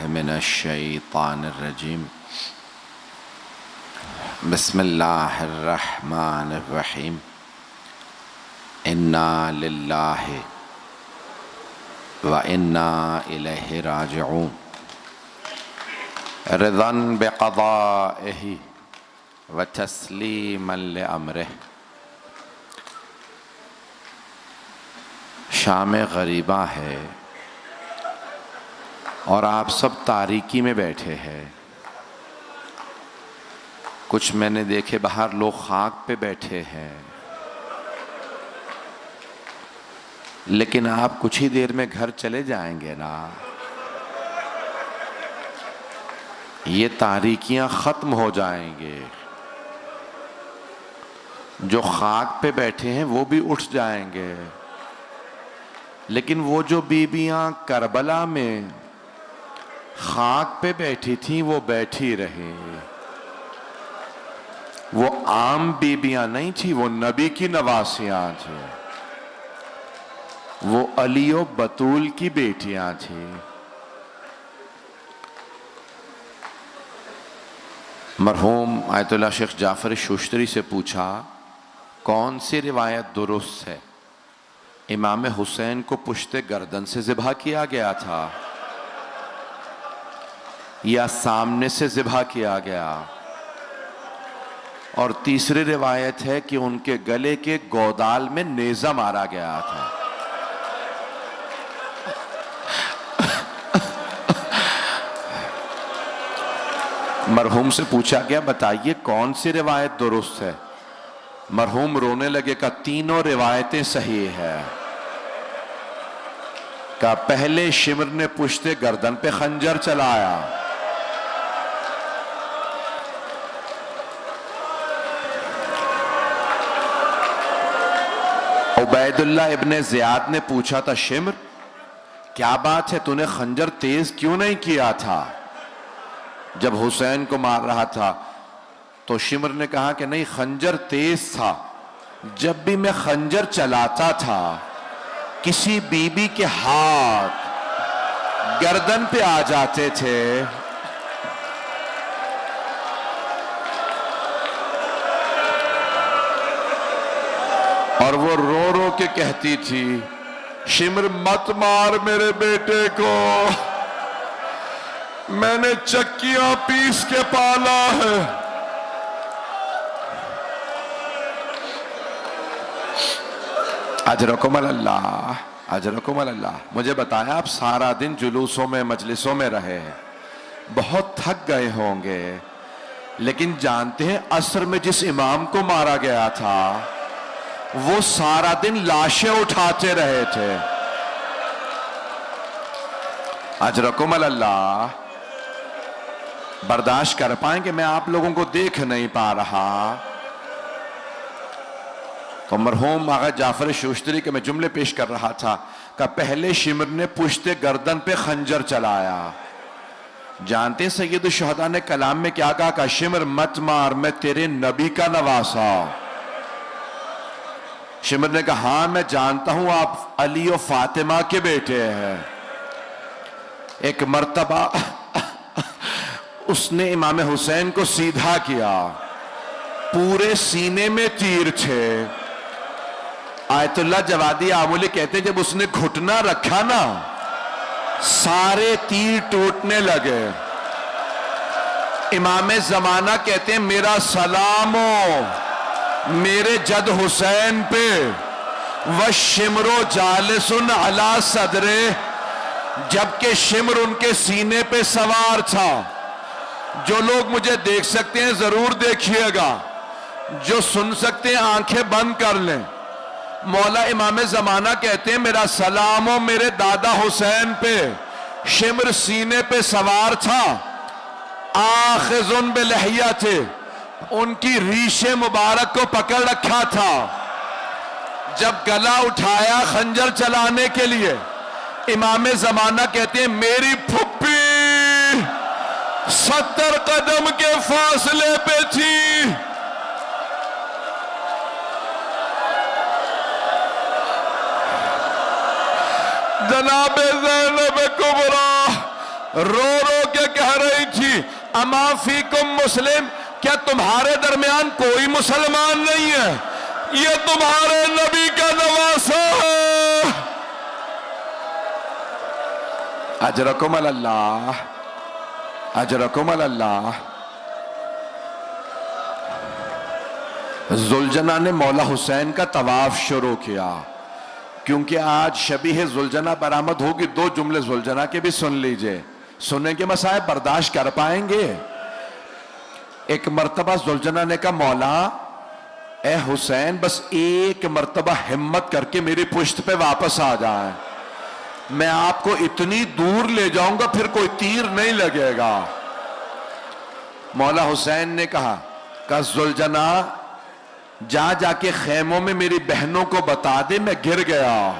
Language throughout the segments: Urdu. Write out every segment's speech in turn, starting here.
من الشیطان الرجیم بسم اللہ الرحمن الرحیم انا للہ وانا الیہ راجعون رضا بقضائہ وتسلیما لامرہ۔ شام غریبہ ہے اور آپ سب تاریکی میں بیٹھے ہیں۔ کچھ میں نے دیکھے باہر لوگ خاک پہ بیٹھے ہیں، لیکن آپ کچھ ہی دیر میں گھر چلے جائیں گے نا۔ یہ تاریکیاں ختم ہو جائیں گے، جو خاک پہ بیٹھے ہیں وہ بھی اٹھ جائیں گے، لیکن وہ جو بیبیاں کربلا میں خاک پہ بیٹھی تھیں وہ بیٹھی رہی۔ وہ عام بیبیاں نہیں تھیں، وہ نبی کی نواسیاں تھیں، وہ علی و بطول کی بیٹیاں تھیں۔ مرحوم آیت اللہ شیخ جعفر شوشتری سے پوچھا کون سی روایت درست ہے؟ امام حسین کو پشت گردن سے ذبح کیا گیا تھا یا سامنے سے ذبح کیا گیا؟ اور تیسری روایت ہے کہ ان کے گلے کے گودال میں نیزہ مارا گیا تھا۔ مرحوم سے پوچھا گیا بتائیے کون سی روایت درست ہے؟ مرحوم رونے لگے کہ تینوں روایتیں صحیح ہیں۔ کہ پہلے شمر نے پشت گردن پہ خنجر چلایا، عبید اللہ ابن زیاد نے پوچھا تھا شمر کیا بات ہے تو نے خنجر تیز کیوں نہیں کیا تھا جب حسین کو مار رہا تھا؟ تو شمر نے کہا کہ نہیں، خنجر تیز تھا، جب بھی میں خنجر چلاتا تھا کسی بی بی کے ہاتھ گردن پہ آ جاتے تھے، اور وہ رو رو کے کہتی تھی شمر مت مار میرے بیٹے کو، میں نے چکیاں پیس کے پالا ہے۔ اجرکم اللہ، اجرکم اللہ۔ مجھے بتایا آپ سارا دن جلوسوں میں مجلسوں میں رہے ہیں، بہت تھک گئے ہوں گے، لیکن جانتے ہیں عصر میں جس امام کو مارا گیا تھا وہ سارا دن لاشیں اٹھاتے رہے تھے۔ اجرکم اللہ۔ برداشت کر پائیں کہ میں آپ لوگوں کو دیکھ نہیں پا رہا؟ تو مرحوم آغا جعفر شوشتری کے میں جملے پیش کر رہا تھا کہ پہلے شمر نے پشت گردن پہ خنجر چلایا۔ جانتے سید الشہداء نے کلام میں کیا کہا کہ شمر مت مار، میں تیرے نبی کا نواسا۔ شمر نے کہا ہاں میں جانتا ہوں آپ علی و فاطمہ کے بیٹے ہیں۔ ایک مرتبہ اس نے امام حسین کو سیدھا کیا، پورے سینے میں تیر تھے۔ آیت اللہ جوادی آمولی کہتے ہیں جب اس نے گھٹنا رکھا نا سارے تیر ٹوٹنے لگے۔ امام زمانہ کہتے ہیں میرا سلام ہو میرے جد حسین پہ، وَالشِّمْرُ جَالِسٌ عَلَى صَدْرِهِ، جبکہ شمر ان کے سینے پہ سوار تھا۔ جو لوگ مجھے دیکھ سکتے ہیں ضرور دیکھیے گا، جو سن سکتے ہیں آنکھیں بند کر لیں۔ مولا امام زمانہ کہتے ہیں میرا سلام ہو میرے دادا حسین پہ، شمر سینے پہ سوار تھا، آخذن بلحیت، ان کی ریش مبارک کو پکڑ رکھا تھا۔ جب گلا اٹھایا خنجر چلانے کے لیے، امام زمانہ کہتے ہیں میری پھپھی 70 قدم کے فاصلے پہ تھی۔ جناب زینب کبریٰ رو رو کے کہہ رہی تھی اما فیکم مسلم، کیا تمہارے درمیان کوئی مسلمان نہیں ہے؟ یہ تمہارے نبی کا نواسہ ہے۔ اجرکم اللہ، اجرکم اللہ۔ زلجنہ نے مولا حسین کا طواف شروع کیا، کیونکہ آج شبیہ زلجنہ برآمد ہوگی۔ دو جملے زلجنہ کے بھی سن لیجئے، سننے کے مصائب برداشت کر پائیں گے؟ ایک مرتبہ زلجنہ نے کہا مولا اے حسین، بس ایک مرتبہ ہمت کر کے میری پشت پہ واپس آ جائیں، میں آپ کو اتنی دور لے جاؤں گا پھر کوئی تیر نہیں لگے گا۔ مولا حسین نے کہا زلجنہ جا جا کے خیموں میں میری بہنوں کو بتا دے میں گر گیا۔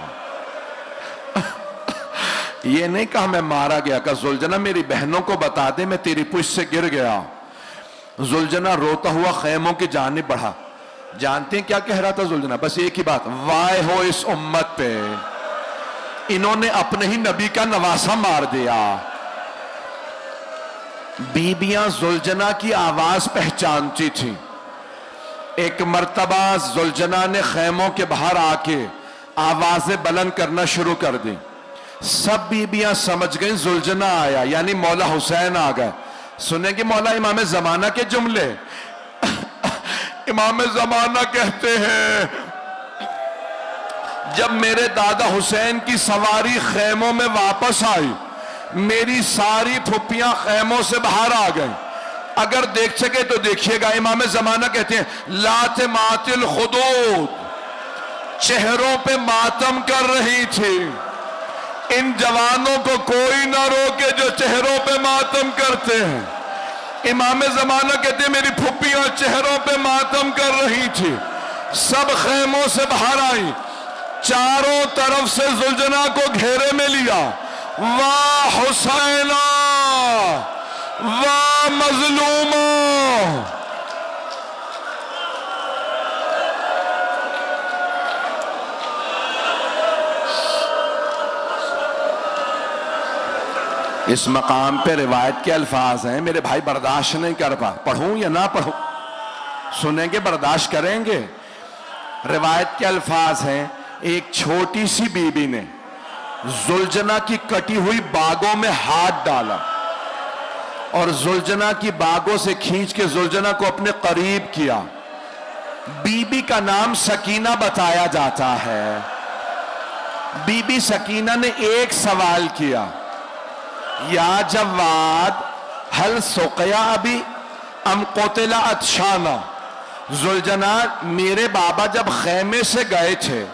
یہ نہیں کہا میں مارا گیا، کہا زلجنہ میری بہنوں کو بتا دے میں تیری پشت سے گر گیا۔ زلجنہ روتا ہوا خیموں کی جانب بڑھا۔ جانتے ہیں کیا کہہ رہا تھا زلجنہ؟ بس ایک ہی بات، وائے ہو اس امت پہ، انہوں نے اپنے ہی نبی کا نواسہ مار دیا۔ بیبیاں زلجنہ کی آواز پہچانتی تھیں۔ ایک مرتبہ زلجنہ نے خیموں کے باہر آ کے آوازیں بلند کرنا شروع کر دی۔ سب بیبیاں سمجھ گئیں زلجنہ آیا، یعنی مولا حسین آ گئے۔ سنیں گے مولا امام زمانہ کے جملے؟ امام زمانہ کہتے ہیں جب میرے دادا حسین کی سواری خیموں میں واپس آئی، میری ساری پھپھیاں خیموں سے باہر آ گئیں۔ اگر دیکھ سکے تو دیکھیے گا، امام زمانہ کہتے ہیں لاتمات الخدود، چہروں پہ ماتم کر رہی تھی۔ ان جوانوں کو کوئی نہ روکے جو چہروں پہ ماتم کرتے ہیں۔ امام زمانہ کہتے ہیں میری پھپھیاں چہروں پہ ماتم کر رہی تھی، سب خیموں سے باہر آئیں، چاروں طرف سے زلجنہ کو گھیرے میں لیا۔ واہ حسینہ، واہ مظلومہ۔ اس مقام پہ روایت کے الفاظ ہیں، میرے بھائی برداشت نہیں کر پا، پڑھوں یا نہ پڑھوں؟ سنیں گے، برداشت کریں گے؟ روایت کے الفاظ ہیں ایک چھوٹی سی بی بی نے زلجنہ کی کٹی ہوئی باگوں میں ہاتھ ڈالا اور زلجنہ کی باگوں سے کھینچ کے زلجنہ کو اپنے قریب کیا۔ بی بی کا نام سکینہ بتایا جاتا ہے۔ بی بی سکینہ نے ایک سوال کیا، یا جواد حل سقیا ابی ام قتل عطشانا؟ زلجنہ میرے بابا جب خیمے سے گئے تھے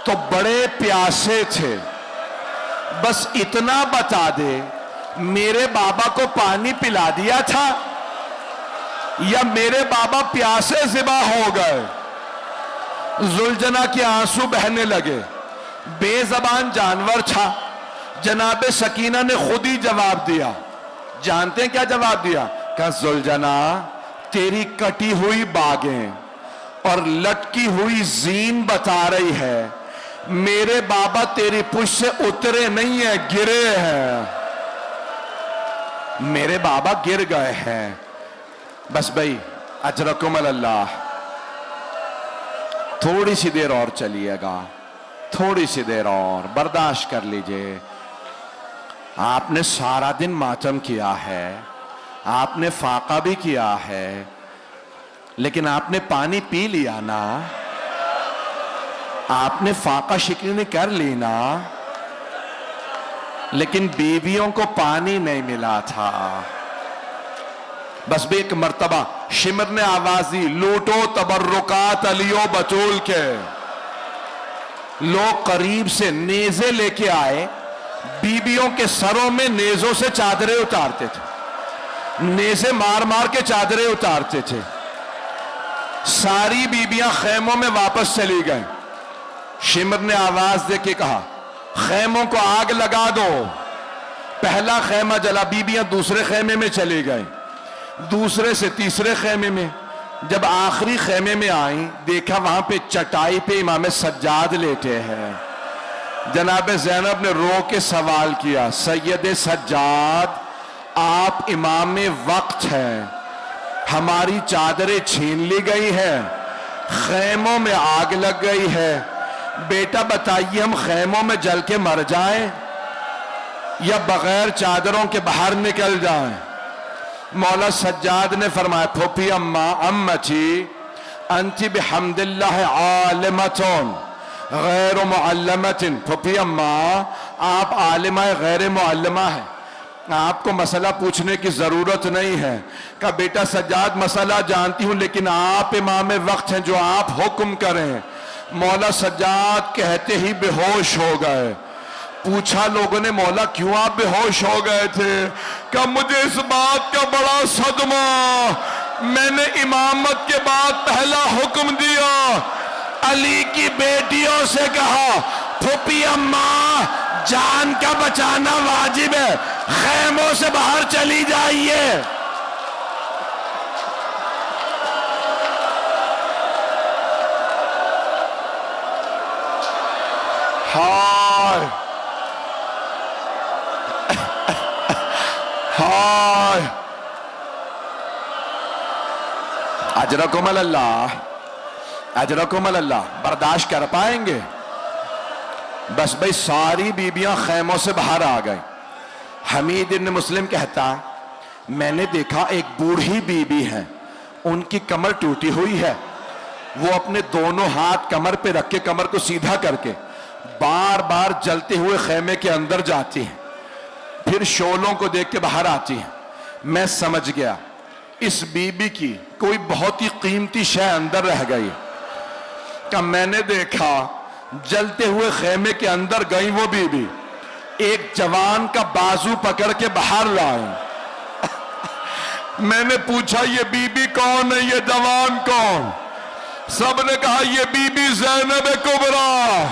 تو بڑے پیاسے تھے، بس اتنا بتا دے میرے بابا کو پانی پلا دیا تھا یا میرے بابا پیاسے ذبح ہو گئے؟ زلجنہ کے آنسو بہنے لگے، بے زبان جانور تھا۔ جناب سکینہ نے خود ہی جواب دیا۔ جانتے ہیں کیا جواب دیا؟ کہ زلجنہ تیری کٹی ہوئی باگیں اور لٹکی ہوئی زین بتا رہی ہے میرے بابا تیری پشت سے اترے نہیں ہیں، گرے ہیں، میرے بابا گر گئے ہیں۔ بس بھائی اجرکم اللہ، تھوڑی سی دیر اور چلیے گا، تھوڑی سی دیر اور برداشت کر لیجئے۔ آپ نے سارا دن ماتم کیا ہے، آپ نے فاقہ بھی کیا ہے، لیکن آپ نے پانی پی لیا نا، آپ نے فاقہ شکنی کر لی نا، لیکن بیویوں کو پانی نہیں ملا تھا۔ بس بھی ایک مرتبہ شمر نے آواز دی، لوٹو تبرکات علیو بطول کے۔ لوگ قریب سے نیزے لے کے آئے، بیویوں کے سروں میں نیزوں سے چادریں اتارتے تھے، نیزے مار مار کے چادریں اتارتے تھے۔ ساری بیویاں خیموں میں واپس چلی گئیں۔ شمر نے آواز دے کے کہا خیموں کو آگ لگا دو۔ پہلا خیمہ جلا، بیویاں دوسرے خیمے میں چلی گئیں، دوسرے سے تیسرے خیمے میں۔ جب آخری خیمے میں آئیں، دیکھا وہاں پہ چٹائی پہ امام سجاد لیٹے ہیں۔ جناب زینب نے رو کے سوال کیا، سید سجاد آپ امام وقت ہیں، ہماری چادریں چھین لی گئی ہیں، خیموں میں آگ لگ گئی ہے، بیٹا بتائیے ہم خیموں میں جل کے مر جائیں یا بغیر چادروں کے باہر نکل جائیں؟ مولا سجاد نے فرمایا پھوپھی امتی انتی بحمد اللہ عالمتون غیر معلمت، پھوپھی اماں آپ عالمہ غیر معلمہ ہیں، آپ کو مسئلہ پوچھنے کی ضرورت نہیں ہے۔ کہا بیٹا سجاد مسئلہ جانتی ہوں لیکن آپ امام وقت ہیں، جو آپ حکم کریں۔ مولا سجاد کہتے ہی بے ہوش ہو گئے۔ پوچھا لوگوں نے مولا کیوں آپ بے ہوش ہو گئے تھے؟ کہ مجھے اس بات کا بڑا صدمہ، میں نے امامت کے بعد پہلا حکم دیا، علی کی بیٹیوں سے کہا پھوپھی اماں جان کا بچانا واجب ہے، خیموں سے باہر چلی جائیے۔ ہائے ہائے اجرکم اللہ، اجرکم اللہ، برداشت کر پائیں گے؟ بس بھئی ساری بیبیاں خیموں سے باہر آ گئیں۔ حمید ابن مسلم کہتا میں نے دیکھا ایک بوڑھی بیوی ہے، ان کی کمر ٹوٹی ہوئی ہے، وہ اپنے دونوں ہاتھ کمر پہ رکھ کے کمر کو سیدھا کر کے بار بار جلتے ہوئے خیمے کے اندر جاتی ہیں، پھر شعلوں کو دیکھ کے باہر آتی ہیں۔ میں سمجھ گیا اس بیوی کی کوئی بہت ہی قیمتی شے اندر رہ گئی۔ کہ میں نے دیکھا جلتے ہوئے خیمے کے اندر گئی وہ بیوی، ایک جوان کا بازو پکڑ کے باہر لائیں۔ میں نے پوچھا یہ بیوی کون ہے، یہ جوان کون؟ سب نے کہا یہ بیوی زینب کبریٰ،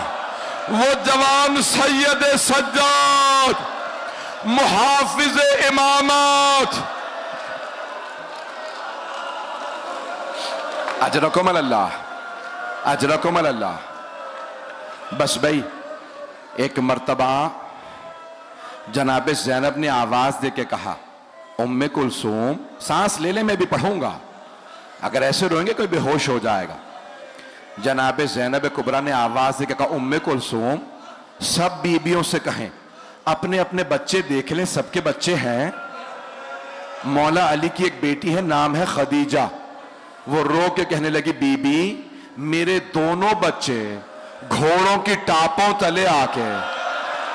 وہ جوان سید سجاد، محافظ امامات۔ اجرکم اللہ، اجرکم اللہ۔ بس بھئی ایک مرتبہ جناب زینب نے آواز دے کے کہا ام کلثوم، سانس لے لے میں بھی پڑھوں گا، اگر ایسے روئیں گے کوئی بے ہوش ہو جائے گا۔ جناب زینب کبریٰ نے آواز دے کے کہا ام کلثوم سب بیبیوں سے کہیں اپنے اپنے بچے دیکھ لیں، سب کے بچے ہیں۔ مولا علی کی ایک بیٹی ہے، نام ہے خدیجہ، وہ رو کے کہنے لگی بی بی میرے دونوں بچے گھوڑوں کی ٹاپوں تلے آ کے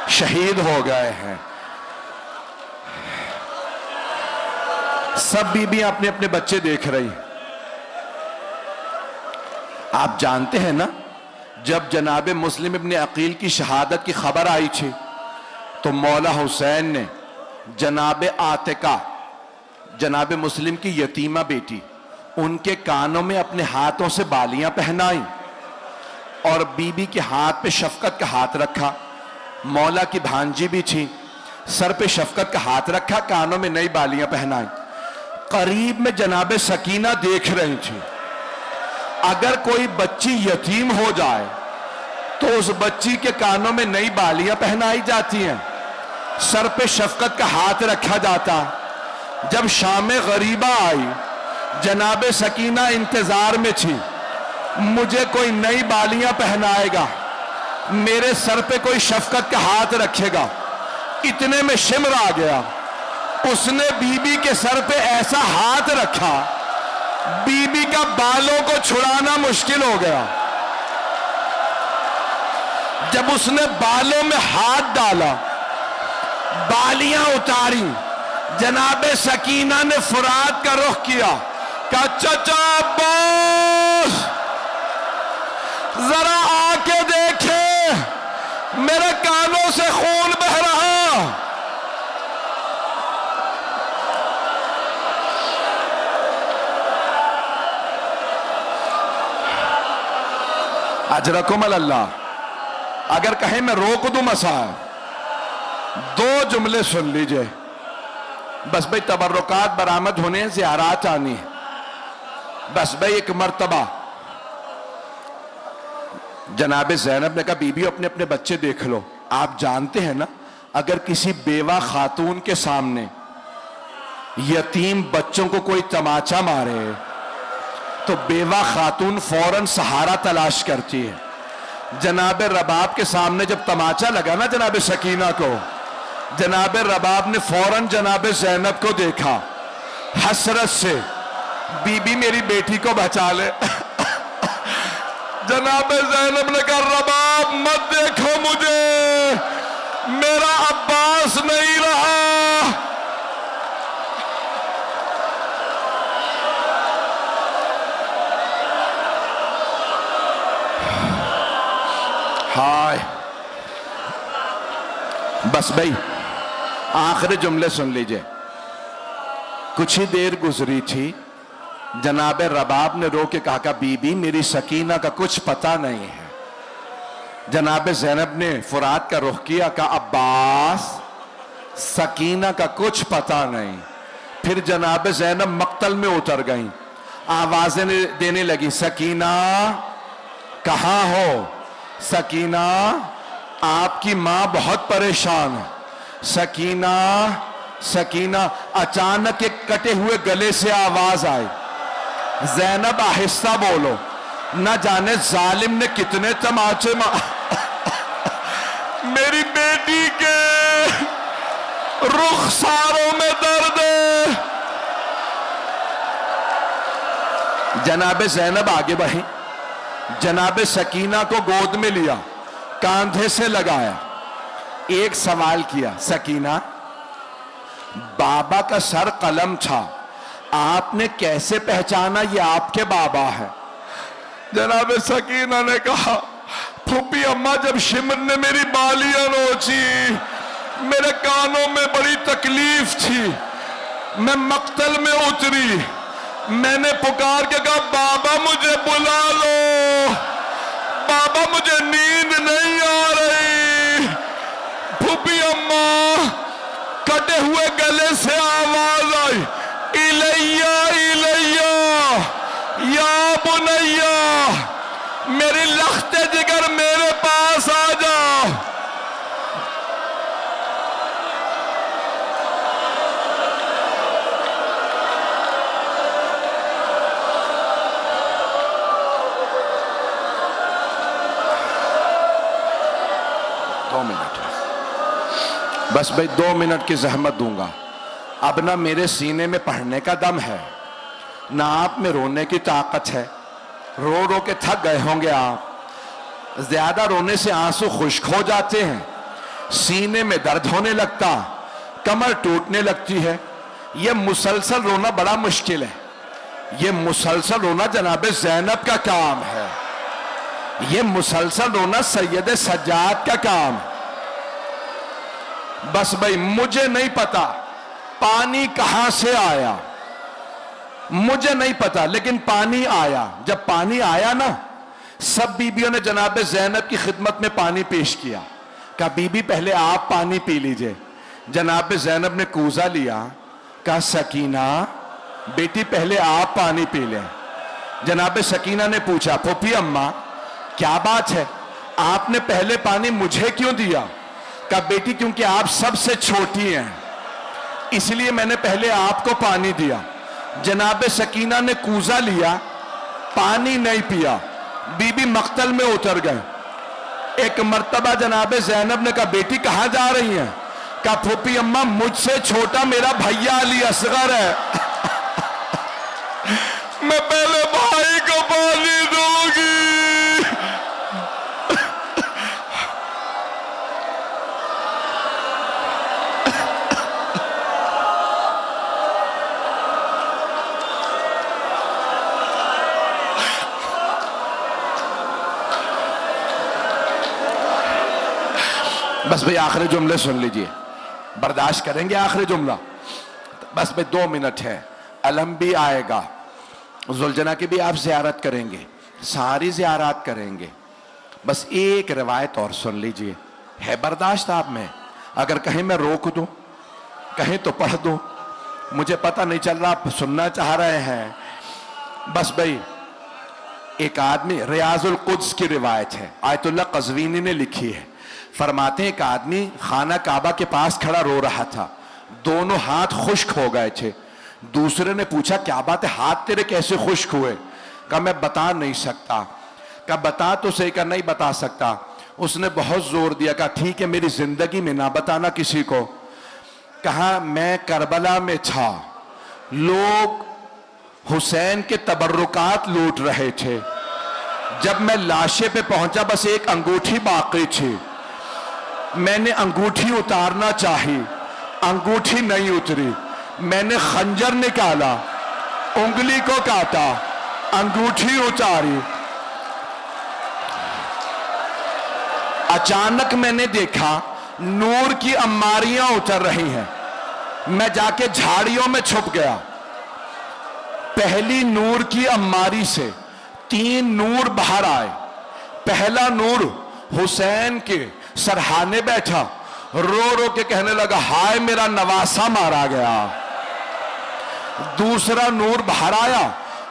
شہید ہو گئے ہیں۔ سب بیبیاں اپنے اپنے بچے دیکھ رہی۔ آپ جانتے ہیں نا جب جناب مسلم ابن عقیل کی شہادت کی خبر آئی تھی تو مولا حسین نے جناب عاتقہ، جناب مسلم کی یتیمہ بیٹی، ان کے کانوں میں اپنے ہاتھوں سے بالیاں پہنائیں اور بی بی کے ہاتھ پہ شفقت کا ہاتھ رکھا۔ مولا کی بھانجی بھی تھی، سر پہ شفقت کا ہاتھ رکھا، کانوں میں نئی بالیاں پہنائیں۔ قریب میں جناب سکینہ دیکھ رہی تھی، اگر کوئی بچی یتیم ہو جائے تو اس بچی کے کانوں میں نئی بالیاں پہنائی جاتی ہیں، سر پہ شفقت کا ہاتھ رکھا جاتا۔ جب شام غریبہ آئی جناب سکینہ انتظار میں تھی، مجھے کوئی نئی بالیاں پہنائے گا، میرے سر پہ کوئی شفقت کا ہاتھ رکھے گا۔ اتنے میں شمر آ گیا، اس نے بی بی کے سر پہ ایسا ہاتھ رکھا بی بی کا بالوں کو چھڑانا مشکل ہو گیا۔ جب اس نے بالوں میں ہاتھ ڈالا، بالیاں اتاری، جناب سکینہ نے فرات کا رخ کیا، کہا چچا عباس ذرا آ کے دیکھے میرے کانوں سے خون بہ رہا۔ اجرکم اللہ۔ اگر کہیں میں روک دوں مسائل، دو جملے سن لیجئے بس بھئی، تبرکات برآمد ہونے، زیارات آنی ہے۔ بس بھئی ایک مرتبہ جناب زینب نے کہا بی بی اپنے اپنے بچے دیکھ لو۔ آپ جانتے ہیں نا اگر کسی بیوہ خاتون کے سامنے یتیم بچوں کو کوئی تماچا مارے تو بیوہ خاتون فوراً سہارا تلاش کرتی ہے. جناب رباب کے سامنے جب تماچا لگا نا جناب سکینہ کو، جناب رباب نے فوراً جناب زینب کو دیکھا، حسرت سے بی بی میری بیٹی کو بچا لے. جناب زینب نے کہا رباب مت دیکھو مجھے، میرا عباس نہیں رہا. ہائے بس بھائی آخری جملے سن لیجئے. کچھ ہی دیر گزری تھی، جناب رباب نے رو کے کہا کہ بی بی میری سکینہ کا کچھ پتہ نہیں ہے. جناب زینب نے فرات کا رخ کیا، کہا عباس سکینہ کا کچھ پتہ نہیں. پھر جناب زینب مقتل میں اتر گئیں، آوازیں دینے لگی سکینہ کہاں ہو؟ سکینہ آپ کی ماں بہت پریشان ہے. سکینہ سکینہ. اچانک ایک کٹے ہوئے گلے سے آواز آئی، زینب آہستہ بولو، نہ جانے ظالم نے کتنے تماچے میری بیٹی کے رخساروں میں درد ہے. جناب زینب آگے بڑھی، جناب سکینہ کو گود میں لیا، کاندھے سے لگایا، ایک سوال کیا، سکینہ بابا کا سر قلم تھا، آپ نے کیسے پہچانا یہ آپ کے بابا ہے؟ جناب سکینہ نے کہا پھوپھی اماں جب شمر نے میری بالیاں نوچی میرے کانوں میں بڑی تکلیف تھی، میں مقتل میں اتری، میں نے پکار کے کہا بابا مجھے بلا لو، بابا مجھے نیند نہیں آ رہی. پھوپھی اماں کٹے ہوئے گلے سے آواز آئی الیہ الیہ یا بنیہ، میری لخت جگر میرے پاس آ جاؤ. بس بھائی 2 منٹ کی زحمت دوں گا. اب نہ میرے سینے میں پڑھنے کا دم ہے، نہ آپ میں رونے کی طاقت ہے. رو رو کے تھک گئے ہوں گے آپ، زیادہ رونے سے آنسو خشک ہو جاتے ہیں، سینے میں درد ہونے لگتا، کمر ٹوٹنے لگتی ہے. یہ مسلسل رونا بڑا مشکل ہے. یہ مسلسل رونا جناب زینب کا کام ہے، یہ مسلسل رونا سید سجاد کا کام ہے. بس بھائی مجھے نہیں پتا پانی کہاں سے آیا، مجھے نہیں پتا، لیکن پانی آیا. جب پانی آیا نا، سب بیبیوں نے جناب زینب کی خدمت میں پانی پیش کیا، کہا بی بی پہلے آپ پانی پی لیجئے. جناب زینب نے کوزہ لیا، کہا سکینہ بیٹی پہلے آپ پانی پی لیں. جناب سکینہ نے پوچھا پھوپھی اماں کیا بات ہے، آپ نے پہلے پانی مجھے کیوں دیا؟ کہا بیٹی کیونکہ آپ سب سے چھوٹی ہیں، اس لیے میں نے پہلے آپ کو پانی دیا. جناب سکینہ نے کوزہ لیا، پانی نہیں پیا، بی بی مقتل میں اتر گئے. ایک مرتبہ جناب زینب نے کہا بیٹی کہاں جا رہی ہیں؟ کہا پھوپھی اماں مجھ سے چھوٹا میرا بھیا علی اصغر ہے، میں پہلے بھائی کو پانی دوں گی. بس بھئی آخری جملے سن لیجئے، برداشت کریں گے آخری جملہ؟ بس بھئی 2 منٹ ہے. علم بھی آئے گا، ذوالجنہ کی بھی آپ زیارت کریں گے، ساری زیارات کریں گے. بس ایک روایت اور سن لیجئے، ہے برداشت آپ میں؟ اگر کہیں میں روک دوں، کہیں تو پڑھ دوں، مجھے پتہ نہیں چل رہا آپ سننا چاہ رہے ہیں. بس بھئی ایک آدمی، ریاض القدس کی روایت ہے، آیت اللہ قزوینی نے لکھی ہے، فرماتے ہیں ایک آدمی خانہ کعبہ کے پاس کھڑا رو رہا تھا، دونوں ہاتھ خشک ہو گئے تھے. دوسرے نے پوچھا کیا بات ہے, ہاتھ تیرے کیسے خشک ہوئے؟ کہا میں بتا نہیں سکتا. کہا بتا تو صحیح. کہا نہیں بتا سکتا. اس نے بہت زور دیا. کہا ٹھیک ہے میری زندگی میں نہ بتانا کسی کو. کہا میں کربلا میں تھا, لوگ حسین کے تبرکات لوٹ رہے تھے. جب میں لاشے پہ پہنچا بس ایک انگوٹھی باقی تھی. میں نے انگوٹھی اتارنا چاہی, انگوٹھی نہیں اتری. میں نے خنجر نکالا, انگلی کو کاٹا, انگوٹھی اتاری. اچانک میں نے دیکھا نور کی اماریاں اتر رہی ہیں. میں جا کے جھاڑیوں میں چھپ گیا. پہلی نور کی اماری سے 3 نور باہر آئے. پہلا نور حسین کے سرہانے بیٹھا, رو رو کے کہنے لگا ہائے میرا نواسا مارا گیا. دوسرا نور باہر آیا,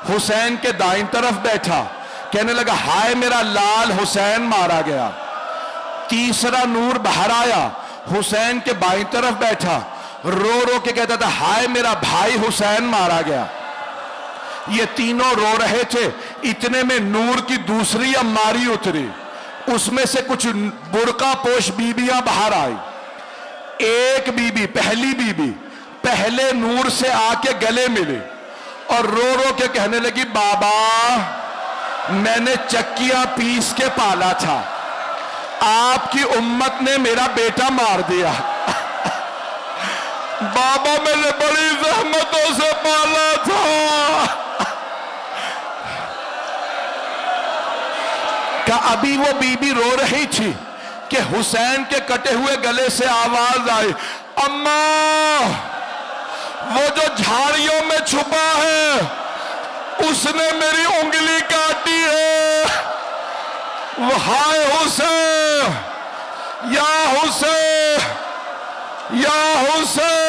حسین کے دائیں طرف بیٹھا, کہنے لگا ہائے میرا لال حسین مارا گیا. تیسرا نور باہر آیا, حسین کے بائیں طرف بیٹھا, رو رو کے کہتا تھا ہائے میرا بھائی حسین مارا گیا. یہ تینوں رو رہے تھے. اتنے میں نور کی دوسری اماری اتری. اس میں سے کچھ برقع پوش بیبیاں باہر آئی. ایک بی بی, پہلی بی بی پہلے نور سے آ کے گلے ملی اور رو رو کے کہنے لگی بابا میں نے چکیاں پیس کے پالا تھا, آپ کی امت نے میرا بیٹا مار دیا. بابا میں نے بڑی زحمتوں سے پالا تھا. کہ ابھی وہ بی بی رو رہی تھی کہ حسین کے کٹے ہوئے گلے سے آواز آئی اماں وہ جو جھاڑیوں میں چھپا ہے اس نے میری انگلی کاٹی ہے. وہ ہائے حسین یا حسین یا حسین.